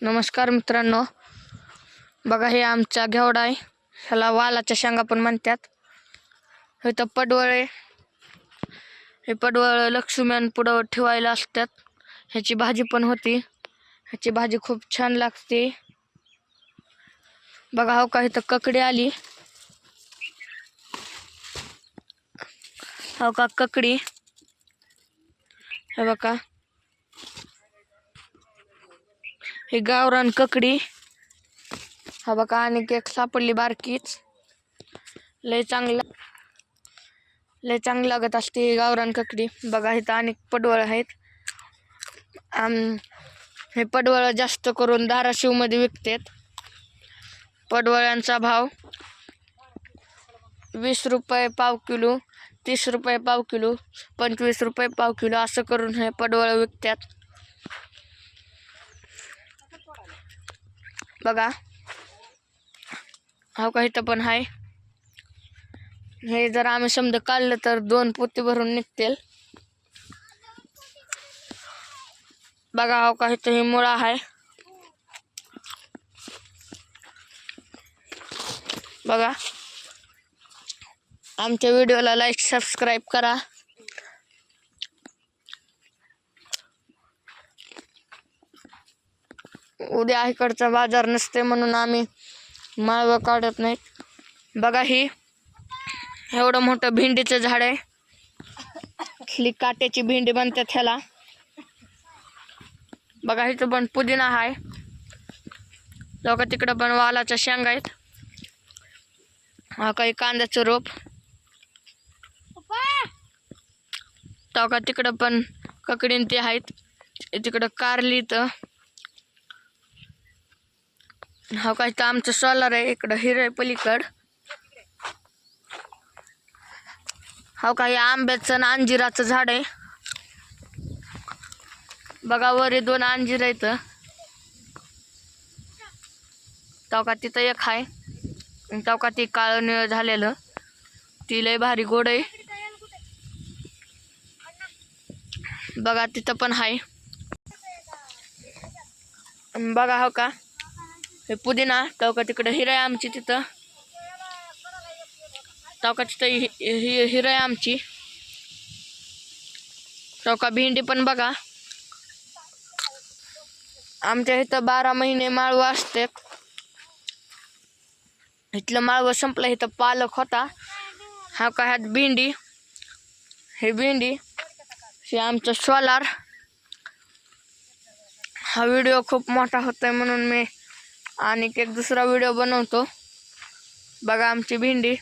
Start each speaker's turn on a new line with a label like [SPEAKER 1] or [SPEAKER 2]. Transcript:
[SPEAKER 1] नमस्कार मित्रांनो, बघा हे आमचा घेवडा आहे. ह्याला वालाच्या शेंगा पण म्हणतात. हे तर पडवळ आहे. हे पडवळ लक्ष्मीन पुढं ठेवायला असतात. ह्याची भाजी पण होती. ह्याची भाजी खूप छान लागते. बघा हो का इथं ककडी आली. हो का ककडी, हे बघा हे गावरान ककडी. हा बघा आणि एक सापडली बारकीच. लय चांगली लागत असते ही गावरान ककडी. बघा इथं आणि पडवळ आहेत. हे पडवळ जास्त करून धाराशिवमध्ये विकतात. पडवळांचा भाव 20 रुपये पाव किलो, 30 रुपये पाव किलो, 25 रुपये पाव किलो असं करून हे पडवळ विकतात. बघा हो का इथं पण आहे. हे जर आम्ही समजा काढलं तर 2 पोती भरून निघतील. बघा हो का इथं ही मुळा आहे. बघा आमच्या व्हिडिओला लाईक सबस्क्राईब करा. उद्या इकडचा बाजार नसते म्हणून आम्ही माळवं काढत नाहीत. बघा ही एवढं मोठं भेंडीचं झाड आहे. ही काट्याची भेंडी बनतात ह्याला. बघा इथं पण पुदिना आहे. लोक तिकडं पण वालाच्या शेंगा आहेत. हा काही कांद्याचं रोप. का तिकडं पण ककडीन ते आहेत. तिकडं कारली तर हा काय तर आमचं सोलार आहे. इकडं हिरे पलीकड. हा काही आंब्याचं आणि अंजिराचं झाड आहे. बघा वर 2 अंजीर आहेत. का तिथं एक आहे. का ती काळं निळ झालेलं ती लय भारी गोड आहे. बघा तिथं पण आहे. बघा हो का हे पुदिना. का तिकडं हिरं आहे आमची. तिथं का तिथं हिरं आहे आमची. का भेंडी पण बघा. आमच्या इथं 12 महिने माळव असते. इथलं माळव संपलं. इथं पालक होता. हा का ह्यात भेंडी. हे भेंडी हे आमचं सोलार. हा व्हिडिओ खूप मोठा होतोय म्हणून मी आणि एक दुसरा व्हिडिओ बनवतो. बघा आमची भेंडी.